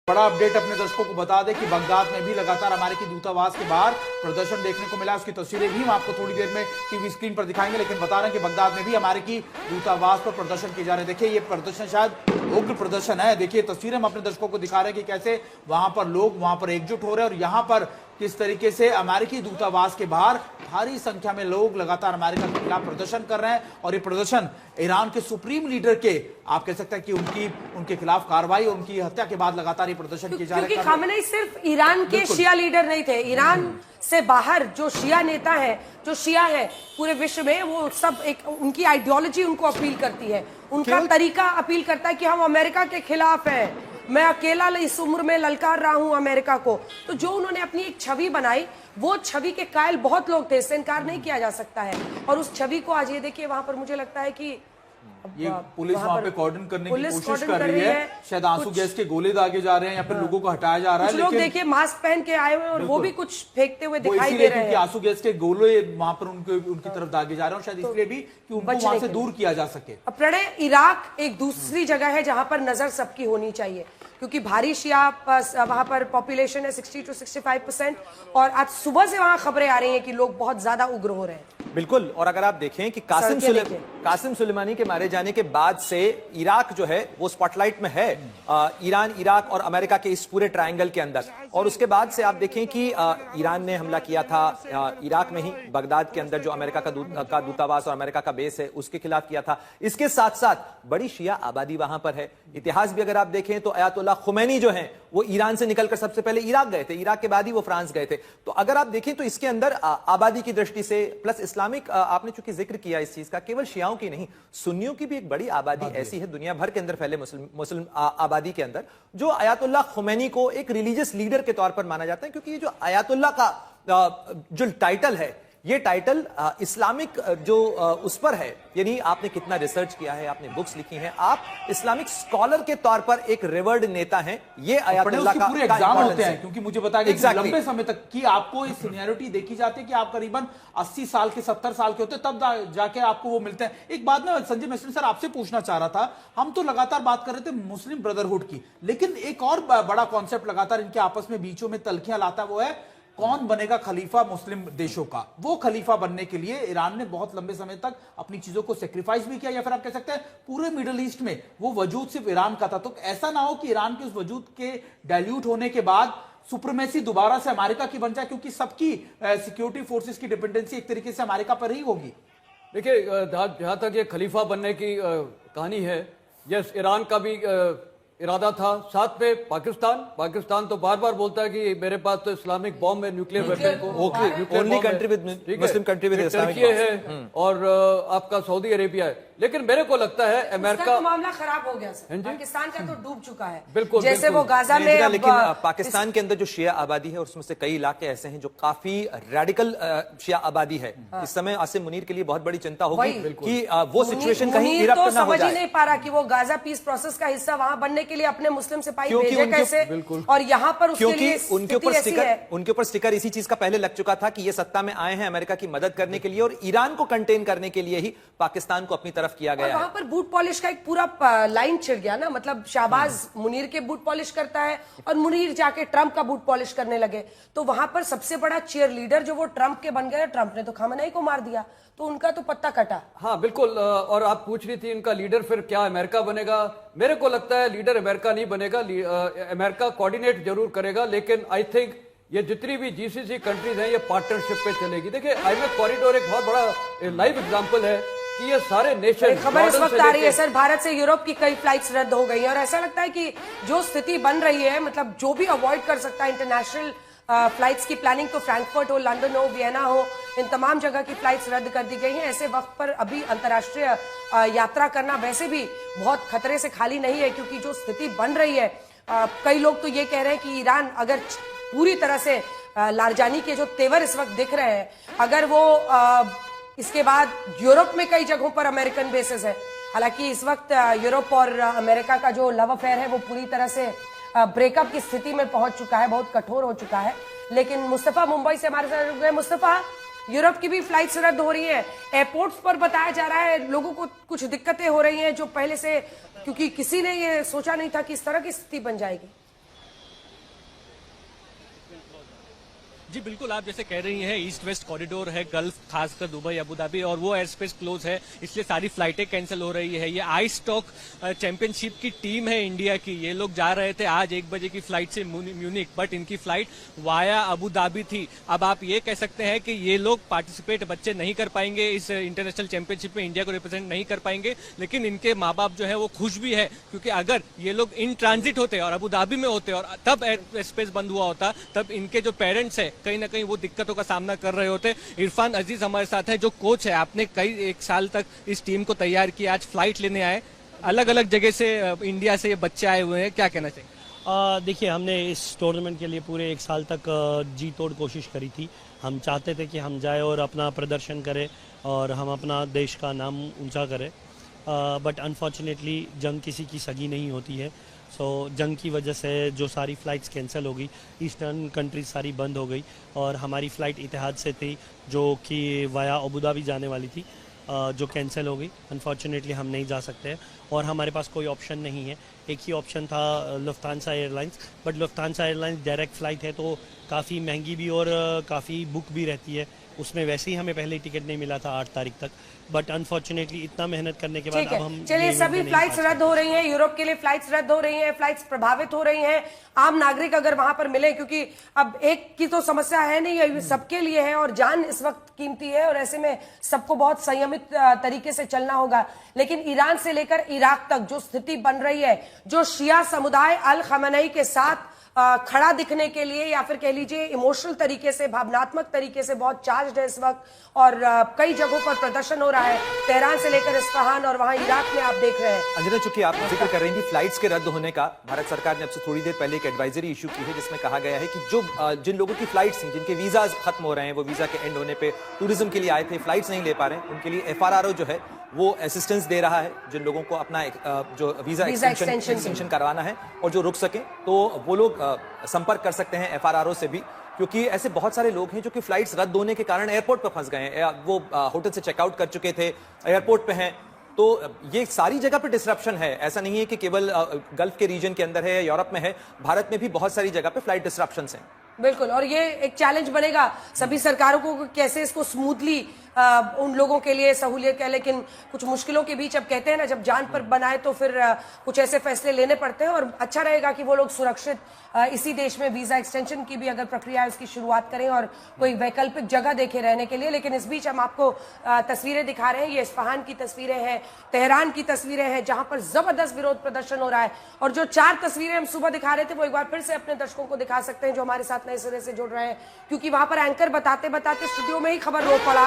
बड़ा अपडेट अपने दर्शकों को बता दें कि बगदाद में भी लगातार अमेरिकी दूतावास के बाहर प्रदर्शन देखने को मिला। उसकी तस्वीरें भी हम आपको थोड़ी देर में टीवी स्क्रीन पर दिखाएंगे, लेकिन बता रहे हैं कि बगदाद में भी अमेरिकी दूतावास पर प्रदर्शन किए जा रहे हैं। देखिए ये प्रदर्शन शायद उग्र प्रदर्शन है। देखिए तस्वीरें हम अपने दर्शकों को दिखा रहे हैं कि कैसे वहां पर लोग वहां पर एकजुट हो रहे हैं और यहां पर किस तरीके से अमेरिकी दूतावास के बाहर भारी संख्या में लोग लगातार अमेरिका के खिलाफ प्रदर्शन कर रहे हैं। और ये प्रदर्शन ईरान के सुप्रीम लीडर के आप कह सकते हैं कि उनके खिलाफ कार्रवाई और उनकी हत्या के बाद लगातार ये प्रदर्शन किए जा रहे हैं। क्योंकि खामेनेई सिर्फ ईरान के शिया लीडर नहीं थे, ईरान से बाहर जो शिया नेता है, जो शिया है पूरे विश्व में, वो सब एक उनकी आइडियोलॉजी उनको अपील करती है, उनका तरीका अपील करता है कि हम अमेरिका के खिलाफ हैं, मैं अकेला इस उम्र में ललकार रहा हूं अमेरिका को। तो जो उन्होंने अपनी एक छवि बनाई, वो छवि के कायल बहुत लोग थे, इससे इनकार नहीं किया जा सकता है। और उस छवि को आज ये देखिए वहां पर मुझे लगता है कि ये पुलिस वहां पे कॉर्डन करने की कोशिश कर रही है। शायद आंसू गैस के गोले दागे जा रहे हैं या फिर लोगों को हटाया जा रहा है। लोग देखिए मास्क पहन के आए हुए हैं और वो भी कुछ फेंकते हुए दिखाई दे रहे हैं। आंसू गैस के गोले वहां पर उनकी तरफ दागे जा रहे हैं, शायद इसलिए भी कि उनको वहां से दूर किया जा सके। अब प्रणय, इराक एक दूसरी जगह है जहां पर नजर सबकी होनी चाहिए, क्योंकि भारी शिया वहां पर पॉपुलेशन है 60 to 65%। और आज सुबह से वहां खबरें आ रही हैं कि लोग बहुत ज्यादा उग्र हो रहे हैं। बिल्कुल। और अगर आप देखें कि कासिम सुलेमानी के मारे जाने के बाद से इराक जो है वो स्पॉटलाइट में है, ईरान, इराक और अमेरिका के इस पूरे ट्रायंगल के अंदर। और उसके बाद से आप देखें कि ईरान ने हमला किया था इराक में ही, बगदाद के अंदर जो अमेरिका का दूतावास और अमेरिका का बेस है उसके खिलाफ किया था। इसके साथ साथ बड़ी शिया आबादी वहां पर है। इतिहास भी अगर आप देखें तो अयातुल्लाह खुमैनी जो है वो ईरान से निकलकर सबसे पहले इराक गए थे, इराक के बाद ही वो फ्रांस गए थे। तो अगर आप देखें तो इसके अंदर आबादी की दृष्टि से प्लस इस्लामिक, आपने चूंकि जिक्र किया इस चीज का, केवल शियाओं की नहीं, सुन्नियों की भी एक बड़ी आबादी ऐसी है दुनिया भर के अंदर फैले मुस्लिम आबादी के अंदर, जो अयातुल्लाह खुमैनी को एक रिलीजियस लीडर के तौर पर माना जाता है। क्योंकि ये जो अयातुल्लाह का जो टाइटल है, ये टाइटल इस्लामिक जो उस पर है, यानी आपने कितना रिसर्च किया है, आपने बुक्स लिखी हैं, आप इस्लामिक स्कॉलर के तौर पर एक रिवर्ड नेता हैं। ये अयातुल्लाह का पूरे एग्जाम होते हैं, क्योंकि मुझे बताया कि लंबे समय तक कि आपको इस सीनियरिटी देखी जाती है कि आप करीबन 80 साल के 70 साल के होते तब जाके आपको वो मिलते हैं। एक बात मैं संजय मिश्र सर आपसे पूछना चाह रहा था, हम तो लगातार बात कर रहे थे मुस्लिम ब्रदरहुड की, लेकिन एक और बड़ा कॉन्सेप्ट लगातार इनके आपस में बीचों में तलखियां लाता है, वो है कौन बनेगा खलीफा मुस्लिम देशों का। वो खलीफा बनने के लिए ईरान ने बहुत लंबे समय तक अपनी चीजों को सेक्रीफाइस भी किया, या फिर आप कह सकते हैं पूरे मिडिल ईस्ट में वो वजूद सिर्फ ईरान का था। तो ऐसा ना हो कि ईरान के उस वजूद के डाइल्यूट होने के बाद सुप्रीमेसी दोबारा से अमेरिका की बन जाए, क्योंकि सबकी सिक्योरिटी फोर्सेस की डिपेंडेंसी एक तरीके से अमेरिका पर ही होगी। देखिए, जहां तक ये खलीफा बनने की कहानी है, यस, ईरान का भी इरादा था, साथ में पाकिस्तान तो बार बार बोलता है कि मेरे पास तो इस्लामिक बॉम्ब है, न्यूक्लियर वेपन को, only country with Muslim country with Islamic है, और आपका सऊदी अरेबिया है। लेकिन मेरे को लगता है अमेरिका तो मामला खराब हो गया सर, पाकिस्तान का तो डूब चुका है। बिल्कुल, जैसे वो गाजा में, लेकिन पाकिस्तान के अंदर जो शिया आबादी है उसमें से कई इलाके ऐसे हैं जो काफी रेडिकल शिया आबादी है। इस समय आसिम मुनीर के लिए बहुत बड़ी चिंता होगी कि वो सिचुएशन कहीं इरप्ट ना हो जाए। समझ ही नहीं पा रहा कि वो गाजा पीस प्रोसेस का हिस्सा वहां बनने के लिए अपने मुस्लिम सिपाही भेजे कैसे, और यहाँ पर क्योंकि उनके ऊपर स्टिकर इसी चीज का पहले लग चुका था कि ये सत्ता में आए हैं अमेरिका की मदद करने के लिए और ईरान को कंटेन करने के लिए ही पाकिस्तान को अपनी तरफ किया गया है। वहां पर बूट पॉलिश का एक पूरा लाइन छिड़ गया ना, मतलब शाहबाज मुनीर के बूट पॉलिश करता है और मुनीर जाके ट्रंप का बूट पॉलिश करने लगे। तो वहां पर सबसे बड़ा चीयर लीडर जो वो ट्रंप के बन गए, ट्रंप ने तो खामेनेई को मार दिया, तो उनका तो पत्ता कटा। हाँ बिल्कुल। और आप पूछ रही थी इनका लीडर फिर क्या अमेरिका बनेगा? मेरे को लगता है लीडर अमेरिका नहीं बनेगा, अमेरिका कोऑर्डिनेट जरूर करेगा, लेकिन आई थिंक ये जितनी भी जीसीसी कंट्रीज हैं ये पार्टनरशिप पे चलेगी। देखिए, आईएमएफ कॉरिडोर एक बहुत बड़ा लाइव एग्जांपल है कि ये सारे नेशन। खबर इस वक्त आ रही है सर, भारत से यूरोप की कई फ्लाइट्स रद्द हो गई हैं और ऐसा लगता है कि जो स्थिति बन रही है, मतलब जो भी अवॉइड कर सकता है इंटरनेशनल फ्लाइट्स की प्लानिंग, तो फ्रैंकफर्ट हो, लंदन हो, वियना हो, इन तमाम जगह की फ्लाइट्स रद्द कर दी गई हैं। ऐसे वक्त पर अभी अंतर्राष्ट्रीय यात्रा करना वैसे भी बहुत खतरे से खाली नहीं है, क्योंकि जो स्थिति बन रही है, कई लोग तो ये कह रहे हैं कि ईरान अगर पूरी तरह से लारजानी के जो तेवर इस वक्त दिख रहे हैं, अगर वो इसके बाद यूरोप में कई जगहों पर अमेरिकन बेसेस है। हालांकि इस वक्त यूरोप और अमेरिका का जो लव अफेयर है वो पूरी तरह से ब्रेकअप की स्थिति में पहुंच चुका है, बहुत कठोर हो चुका है। लेकिन मुस्तफा मुंबई से हमारे साथ जुड़ गए। मुस्तफा, यूरोप की भी फ्लाइट्स रद्द हो रही है, एयरपोर्ट्स पर बताया जा रहा है लोगों को कुछ दिक्कतें हो रही हैं जो पहले से, क्योंकि किसी ने ये सोचा नहीं था कि इस तरह की स्थिति बन जाएगी। जी बिल्कुल, आप जैसे कह रही हैं ईस्ट वेस्ट कॉरिडोर है, गल्फ खासकर दुबई अबू धाबी, और वो एयर स्पेस क्लोज है, इसलिए सारी फ्लाइटें कैंसिल हो रही है। ये आइस स्टॉक चैंपियनशिप की टीम है इंडिया की, ये लोग जा रहे थे आज 1 बजे की फ्लाइट से म्यूनिक, बट इनकी फ्लाइट वाया अबू धाबी थी। अब आप ये कह सकते हैं कि ये लोग पार्टिसिपेट बच्चे नहीं कर पाएंगे इस इंटरनेशनल चैंपियनशिप में, इंडिया को रिप्रेजेंट नहीं कर पाएंगे, लेकिन इनके माँ बाप जो है वो खुश भी है, क्योंकि अगर ये लोग इन ट्रांजिट होते और अबू धाबी में होते और तब एयर स्पेस बंद हुआ होता, तब इनके जो पेरेंट्स है कहीं ना कहीं वो दिक्कतों का सामना कर रहे होते। इरफान अजीज हमारे साथ है, जो कोच है, आपने कई 1 साल तक इस टीम को तैयार किया, आज फ्लाइट लेने आए, अलग अलग जगह से इंडिया से ये बच्चे आए हुए हैं, क्या कहना चाहिए? देखिए, हमने इस टूर्नामेंट के लिए पूरे 1 साल तक जी तोड़ कोशिश करी थी। हम चाहते थे कि हम जाए और अपना प्रदर्शन करें और हम अपना देश का नाम ऊंचा करें, बट अनफॉर्चुनेटली जंग किसी की सगी नहीं होती है। सो जंग की वजह से जो सारी फ़्लाइट्स कैंसिल हो गई, ईस्टर्न कंट्रीज सारी बंद हो गई और हमारी फ़्लाइट इतिहाद से थी जो कि वाया अबू धाबी जाने वाली थी, जो कैंसिल हो गई। अनफॉर्चुनेटली हम नहीं जा सकते और हमारे पास कोई ऑप्शन नहीं है। एक ही ऑप्शन था Lufthansa airlines, but Lufthansa airlines direct flight है तो काफ़ी महंगी भी और काफ़ी बुक भी रहती है। उसमें वैसे ही हमें पहले टिकट नहीं मिला था 8 तारीख तक, बट अनफॉर्चुनेटली इतना मेहनत करने के बाद अब हम चलिए, सभी फ्लाइट्स रद्द हो रही हैं, यूरोप के लिए फ्लाइट्स रद्द हो रही हैं, फ्लाइट्स प्रभावित हो रही हैं। आम नागरिक अगर वहां पर मिले, क्योंकि अब एक की तो समस्या है नहीं, ये सबके लिए है और जान इस वक्त कीमती है और ऐसे में सबको बहुत संयमित तरीके से चलना होगा। लेकिन ईरान से लेकर इराक तक जो स्थिति बन रही है, जो शिया समुदाय अल खमेनी के साथ खड़ा दिखने के लिए या फिर कह लीजिए इमोशनल तरीके से, भावनात्मक तरीके से बहुत चार्ज्ड है इस वक्त और कई जगहों पर प्रदर्शन हो रहा है, तेहरान से लेकर इस्फहान और वहां इराक में आप देख रहे हैं। अंजना, चूंकि आप जिक्र कर रही थी फ्लाइट्स के रद्द होने का, भारत सरकार ने अब से थोड़ी देर पहले एक एडवाइजरी इशू की है जिसमें कहा गया है कि जो जिन लोगों की फ्लाइट्स थी, जिनके वीजा खत्म हो रहे हैं, वो वीजा के एंड होने पे टूरिज्म के लिए आए थे, फ्लाइट्स नहीं ले पा रहे हैं, उनके लिए FRRO जो है वो असिस्टेंस दे रहा है। जिन लोगों को अपना जो वीजा एक्सटेंशन करवाना है और जो रुक सके तो वो लोग संपर्क कर सकते हैं FRRO से भी, क्योंकि ऐसे बहुत सारे लोग हैं जो कि फ्लाइट्स रद्द होने के कारण एयरपोर्ट पर फंस गए हैं। वो होटल से चेकआउट कर चुके थे, एयरपोर्ट पे हैं, तो ये सारी जगह पे डिसरप्शन है। ऐसा नहीं है कि केवल गल्फ के रीजन के अंदर है या यूरोप में है, भारत में भी बहुत सारी जगह पे फ्लाइट डिसरप्शंस हैं। बिल्कुल, और ये एक चैलेंज बनेगा सभी सरकारों को कैसे इसको स्मूथली उन लोगों के लिए सहूलियत है। लेकिन कुछ मुश्किलों के बीच अब कहते हैं ना, जब जान पर बनाए तो फिर कुछ ऐसे फैसले लेने पड़ते हैं और अच्छा रहेगा कि वो लोग सुरक्षित इसी देश में वीजा एक्सटेंशन की भी अगर प्रक्रिया है उसकी शुरुआत करें और कोई वैकल्पिक जगह देखे रहने के लिए। लेकिन इस बीच हम आपको तस्वीरें दिखा रहे हैं, ये इस्फहान की तस्वीरें हैं, तेहरान की तस्वीरें हैं, जहां पर जबरदस्त विरोध प्रदर्शन हो रहा है। और जो 4 तस्वीरें हम सुबह दिखा रहे थे वो एक बार फिर से अपने दर्शकों को दिखा सकते हैं जो हमारे साथ नए सिरे से जुड़ रहे हैं, क्योंकि वहां पर एंकर बताते बताते स्टूडियो में ही खबर रोक पड़ा।